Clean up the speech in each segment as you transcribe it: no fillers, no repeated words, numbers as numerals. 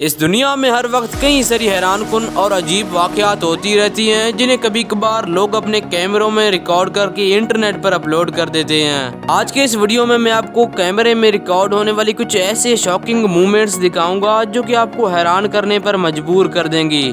اس دنیا میں ہر وقت کئی ساری حیران کن اور عجیب واقعات ہوتی رہتی ہیں جنہیں کبھی کبھار لوگ اپنے کیمروں میں ریکارڈ کر کے انٹرنیٹ پر اپلوڈ کر دیتے ہیں۔ آج کے اس ویڈیو میں آپ کو کیمرے میں ریکارڈ ہونے والی کچھ ایسے شاکنگ مومنٹس دکھاؤں گا جو کہ آپ کو حیران کرنے پر مجبور کر دیں گی۔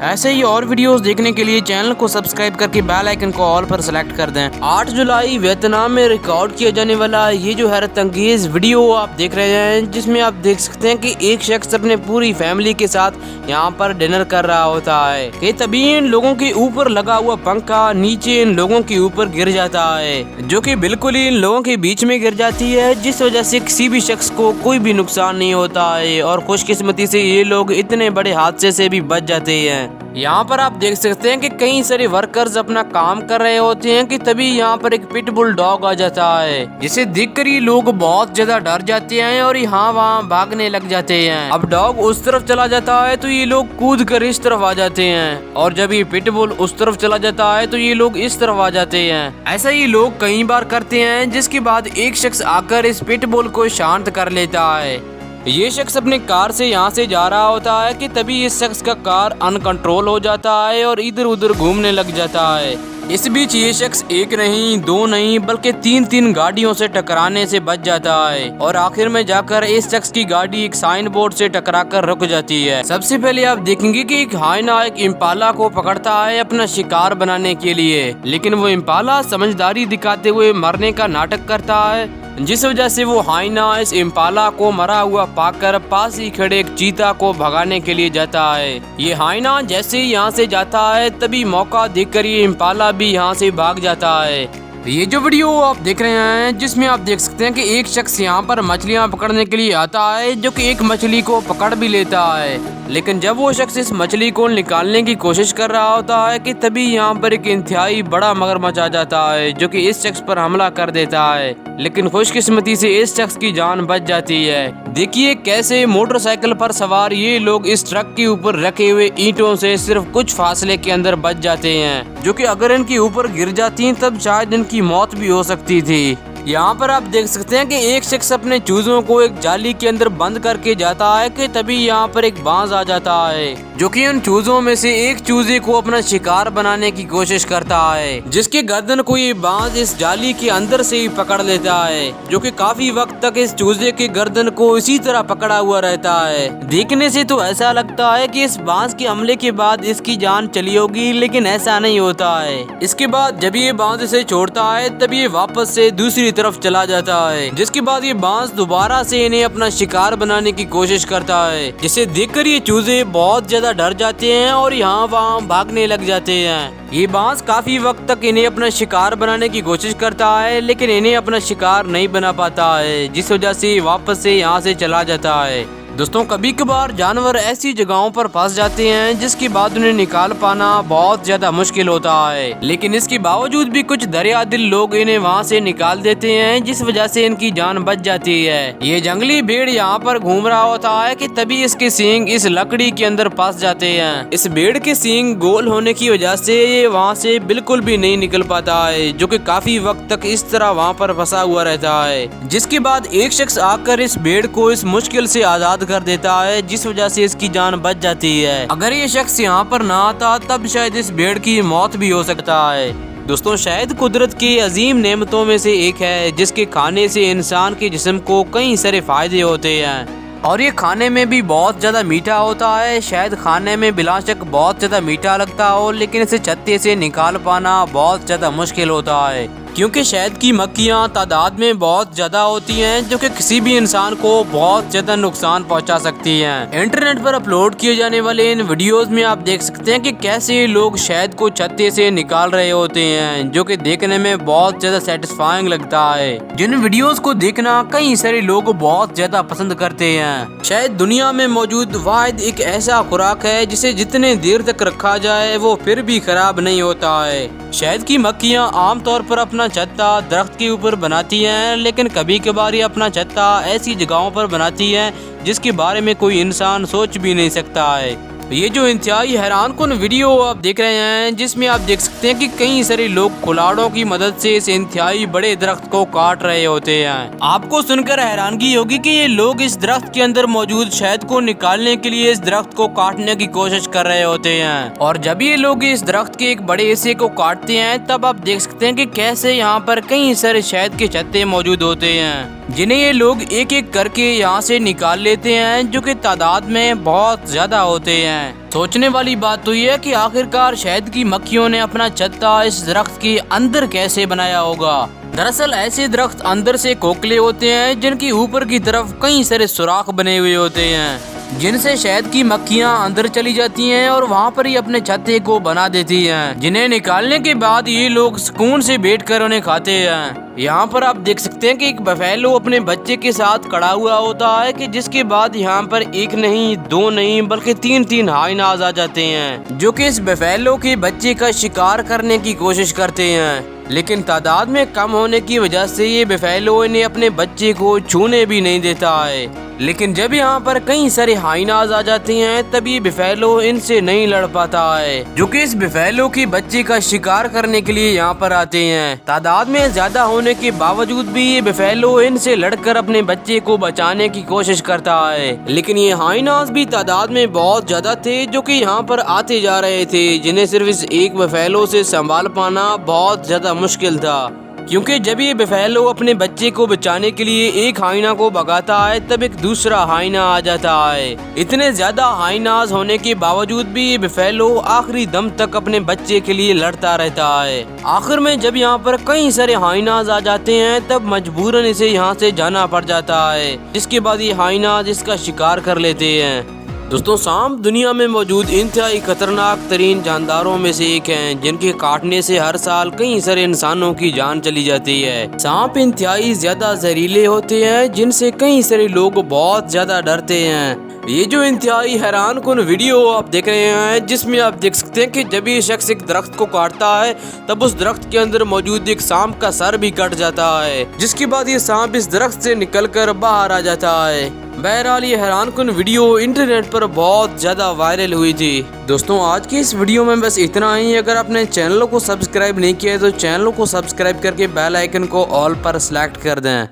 ایسے ہی اور ویڈیوز دیکھنے کے لیے چینل کو سبسکرائب کر کے بیل آئیکن کو آل پر سلیکٹ کر دیں۔ 8 جولائی ویتنام میں ریکارڈ کیا جانے والا یہ جو حیرت انگیز ویڈیو آپ دیکھ رہے ہیں، جس میں آپ دیکھ سکتے ہیں کہ ایک شخص اپنے پوری فیملی کے ساتھ یہاں پر ڈنر کر رہا ہوتا ہے کہ تبھی ان لوگوں کے اوپر لگا ہوا پنکھا نیچے ان لوگوں کے اوپر گر جاتا ہے، جو کہ بالکل ہی ان لوگوں کے بیچ میں گر جاتی ہے، جس وجہ سے کسی بھی شخص کو کوئی بھی نقصان نہیں ہوتا ہے اور خوش قسمتی سے یہ لوگ اتنے بڑے حادثے سے بھی بچ جاتے ہیں۔ یہاں پر آپ دیکھ سکتے ہیں کہ کئی سارے ورکرز اپنا کام کر رہے ہوتے ہیں کہ تبھی یہاں پر ایک پٹ بل ڈاگ آ جاتا ہے، جسے دیکھ کر یہ لوگ بہت زیادہ ڈر جاتے ہیں اور یہاں وہاں بھاگنے لگ جاتے ہیں۔ اب ڈاگ اس طرف چلا جاتا ہے تو یہ لوگ کود کر اس طرف آ جاتے ہیں، اور جب یہ پٹ بل اس طرف چلا جاتا ہے تو یہ لوگ اس طرف آ جاتے ہیں۔ ایسا یہ لوگ کئی بار کرتے ہیں، جس کے بعد ایک شخص آ کر اس پٹ بل کو شانت کر لیتا ہے۔ یہ شخص اپنے کار سے یہاں سے جا رہا ہوتا ہے کہ تبھی اس شخص کا کار ان کنٹرول ہو جاتا ہے اور ادھر ادھر گھومنے لگ جاتا ہے۔ اس بیچ یہ شخص ایک نہیں دو نہیں بلکہ تین گاڑیوں سے ٹکرانے سے بچ جاتا ہے، اور آخر میں جا کر اس شخص کی گاڑی ایک سائن بورڈ سے ٹکرا کر رک جاتی ہے۔ سب سے پہلے آپ دیکھیں گے کہ ایک ہائنا ایک امپالا کو پکڑتا ہے اپنا شکار بنانے کے لیے، لیکن وہ امپالا سمجھداری دکھاتے ہوئے مرنے کا ناٹک کرتا ہے، جس وجہ سے وہ ہائنا اس امپالا کو مرا ہوا پا کر پاس ہی کھڑے ایک چیتا کو بھگانے کے لیے جاتا ہے۔ یہ ہائنا جیسے ہی یہاں سے جاتا ہے تبھی موقع دیکھ کر یہ امپالا بھی یہاں سے بھاگ جاتا ہے۔ یہ جو ویڈیو آپ دیکھ رہے ہیں، جس میں آپ دیکھ سکتے ہیں کہ ایک شخص یہاں پر مچھلیاں پکڑنے کے لیے آتا ہے، جو کہ ایک مچھلی کو پکڑ بھی لیتا ہے، لیکن جب وہ شخص اس مچھلی کو نکالنے کی کوشش کر رہا ہوتا ہے کہ تبھی یہاں پر ایک انتہائی بڑا مگرمچھ آ جاتا ہے، جو کہ اس شخص پر حملہ کر دیتا ہے، لیکن خوش قسمتی سے اس شخص کی جان بچ جاتی ہے۔ دیکھیے کیسے موٹر سائیکل پر سوار یہ لوگ اس ٹرک کے اوپر رکھے ہوئے اینٹوں سے صرف کچھ فاصلے کے اندر بچ جاتے ہیں، جو کہ اگر ان کے اوپر گر جاتی تب شاید ان کی موت بھی ہو سکتی تھی۔ یہاں پر آپ دیکھ سکتے ہیں کہ ایک شخص اپنے چوزوں کو ایک جالی کے اندر بند کر کے جاتا ہے کہ تبھی یہاں پر ایک بانز آ جاتا ہے، جو کہ ان چوزوں میں سے ایک چوزے کو اپنا شکار بنانے کی کوشش کرتا ہے، جس کے گردن کو یہ بانز اس جالی کے اندر سے ہی پکڑ لیتا ہے، جو کہ کافی وقت تک اس چوزے کے گردن کو اسی طرح پکڑا ہوا رہتا ہے۔ دیکھنے سے تو ایسا لگتا ہے کہ اس بانز کے حملے کے بعد اس کی جان چلی ہوگی، لیکن ایسا نہیں ہوتا ہے۔ اس کے بعد جب یہ بانز اسے چھوڑتا ہے تب یہ واپس سے دوسری طرف چلا جاتا ہے، جس کے بعد یہ بانز دوبارہ سے انہیں اپنا شکار بنانے کی کوشش کرتا ہے، جسے دیکھ کر یہ چوزے بہت زیادہ ڈر جاتے ہیں اور یہاں وہاں بھاگنے لگ جاتے ہیں۔ یہ بانز کافی وقت تک انہیں اپنا شکار بنانے کی کوشش کرتا ہے، لیکن انہیں اپنا شکار نہیں بنا پاتا ہے، جس وجہ سے واپس سے یہاں سے چلا جاتا ہے۔ دوستوں، کبھی کبھار جانور ایسی جگہوں پر پھنس جاتے ہیں جس کے بعد انہیں نکال پانا بہت زیادہ مشکل ہوتا ہے، لیکن اس کے باوجود بھی کچھ دریا دل لوگ انہیں وہاں سے نکال دیتے ہیں، جس وجہ سے ان کی جان بچ جاتی ہے۔ یہ جنگلی بھیڑ یہاں پر گھوم رہا ہوتا ہے کہ تبھی اس کے سینگ اس لکڑی کے اندر پھنس جاتے ہیں۔ اس بھیڑ کے سینگ گول ہونے کی وجہ سے یہ وہاں سے بالکل بھی نہیں نکل پاتا ہے، جو کہ کافی وقت تک اس طرح وہاں پر پھنسا ہوا رہتا ہے، جس کے بعد ایک شخص آ کر اس بھیڑ کو اس مشکل سے آزاد کر دیتا ہے، جس وجہ سے اس کی جان بچ جاتی ہے۔ اگر یہ شخص یہاں پر نہ آتا تب شاید اس بھیڑ کی موت بھی ہو سکتا ہے۔ دوستوں، شاید قدرت کی عظیم نعمتوں میں سے ایک ہے، جس کے کھانے سے انسان کے جسم کو کئی سارے فائدے ہوتے ہیں، اور یہ کھانے میں بھی بہت زیادہ میٹھا ہوتا ہے۔ شاید کھانے میں بلا شک بہت زیادہ میٹھا لگتا ہو، لیکن اسے چھتے سے نکال پانا بہت زیادہ مشکل ہوتا ہے، کیونکہ شہد کی مکھیاں تعداد میں بہت زیادہ ہوتی ہیں، جو کہ کسی بھی انسان کو بہت زیادہ نقصان پہنچا سکتی ہیں۔ انٹرنیٹ پر اپلوڈ کیے جانے والے ان ویڈیوز میں آپ دیکھ سکتے ہیں کہ کیسے لوگ شہد کو چھتے سے نکال رہے ہوتے ہیں، جو کہ دیکھنے میں بہت زیادہ سیٹسفائنگ لگتا ہے، جن ویڈیوز کو دیکھنا کئی سارے لوگ بہت زیادہ پسند کرتے ہیں۔ شاید دنیا میں موجود واحد ایک ایسا خوراک ہے جسے جتنے دیر تک رکھا جائے وہ پھر بھی خراب نہیں ہوتا ہے۔ شہد کی مکھیاں عام طور پر اپنا چھتا درخت کے اوپر بناتی ہیں، لیکن کبھی کبھار یہ اپنا چھتا ایسی جگہوں پر بناتی ہیں جس کے بارے میں کوئی انسان سوچ بھی نہیں سکتا ہے۔ یہ جو انتہائی حیران کن ویڈیو آپ دیکھ رہے ہیں جس میں آپ دیکھ سکتے ہیں کہ کئی سارے لوگ کلاڑوں کی مدد سے اس انتہائی بڑے درخت کو کاٹ رہے ہوتے ہیں۔ آپ کو سن کر حیرانگی ہوگی کہ یہ لوگ اس درخت کے اندر موجود شہد کو نکالنے کے لیے اس درخت کو کاٹنے کی کوشش کر رہے ہوتے ہیں، اور جب یہ لوگ اس درخت کے ایک بڑے حصے کو کاٹتے ہیں تب آپ دیکھ سکتے ہیں کہ کیسے یہاں پر کئی سارے شہد کے چھتے موجود ہوتے ہیں جنہیں یہ لوگ ایک ایک کر کے یہاں سے نکال لیتے ہیں، جو کہ تعداد میں بہت زیادہ ہوتے ہیں۔ سوچنے والی بات تو یہ ہے کہ آخرکار شہد کی مکھیوں نے اپنا چھتا اس درخت کے اندر کیسے بنایا ہوگا۔ دراصل ایسے درخت اندر سے کھوکھلے ہوتے ہیں جن کی اوپر کی طرف کئی سارے سوراخ بنے ہوئے ہوتے ہیں جن سے شہد کی مکھیاں اندر چلی جاتی ہیں اور وہاں پر ہی اپنے چھتے کو بنا دیتی ہیں، جنہیں نکالنے کے بعد یہ لوگ سکون سے بیٹھ کر انہیں کھاتے ہیں۔ یہاں پر آپ دیکھ سکتے ہیں کہ ایک بفیلو اپنے بچے کے ساتھ کھڑا ہوا ہوتا ہے کہ جس کے بعد یہاں پر ایک نہیں، دو نہیں، بلکہ تین ہائناز آ جاتے ہیں جو کہ اس بفیلو کے بچے کا شکار کرنے کی کوشش کرتے ہیں، لیکن تعداد میں کم ہونے کی وجہ سے یہ بفیلو انہیں اپنے بچے کو چھونے بھی نہیں دیتا ہے۔ لیکن جب یہاں پر کئی سارے ہائناز آ جاتے ہیں تب یہ بفیلو ان سے نہیں لڑ پاتا ہے، جو کہ اس بفیلو کے بچے کا شکار کرنے کے لیے یہاں پر آتے ہیں۔ تعداد میں زیادہ ہونے کے باوجود بھی یہ بفیلو ان سے لڑ کر اپنے بچے کو بچانے کی کوشش کرتا ہے، لیکن یہ ہائناز بھی تعداد میں بہت زیادہ تھے جو کہ یہاں پر آتے جا رہے تھے، جنہیں صرف اس ایک بفیلو سے سنبھال پانا بہت زیادہ مشکل تھا، کیونکہ جب یہ بفیلو اپنے بچے کو بچانے کے لیے ایک ہائنا کو بھگاتا ہے تب ایک دوسرا ہائنا آ جاتا ہے۔ اتنے زیادہ ہائناز ہونے کے باوجود بھی یہ بفیلو آخری دم تک اپنے بچے کے لیے لڑتا رہتا ہے۔ آخر میں جب یہاں پر کئی سارے ہائناز آ جاتے ہیں تب مجبوراً اسے یہاں سے جانا پڑ جاتا ہے، جس کے بعد یہ ہائناز اس کا شکار کر لیتے ہیں۔ دوستوں، سانپ دنیا میں موجود انتہائی خطرناک ترین جانداروں میں سے ایک ہیں جن کے کاٹنے سے ہر سال کئی سارے انسانوں کی جان چلی جاتی ہے۔ سانپ انتہائی زیادہ زہریلے ہوتے ہیں جن سے کئی سارے لوگ بہت زیادہ ڈرتے ہیں۔ یہ جو انتہائی حیران کن ویڈیو آپ دیکھ رہے ہیں جس میں آپ دیکھ سکتے ہیں کہ جب یہ شخص ایک درخت کو کاٹتا ہے تب اس درخت کے اندر موجود ایک سانپ کا سر بھی کٹ جاتا ہے، جس کے بعد یہ سانپ اس درخت سے نکل کر باہر آ جاتا ہے۔ بہرحال یہ حیران کن ویڈیو انٹرنیٹ پر بہت زیادہ وائرل ہوئی تھی۔ دوستوں، آج کی اس ویڈیو میں بس اتنا ہی۔ اگر آپ نے چینل کو سبسکرائب نہیں کیا ہے تو چینل کو سبسکرائب کر کے بیل آئیکن کو آل پر سلیکٹ کر دیں۔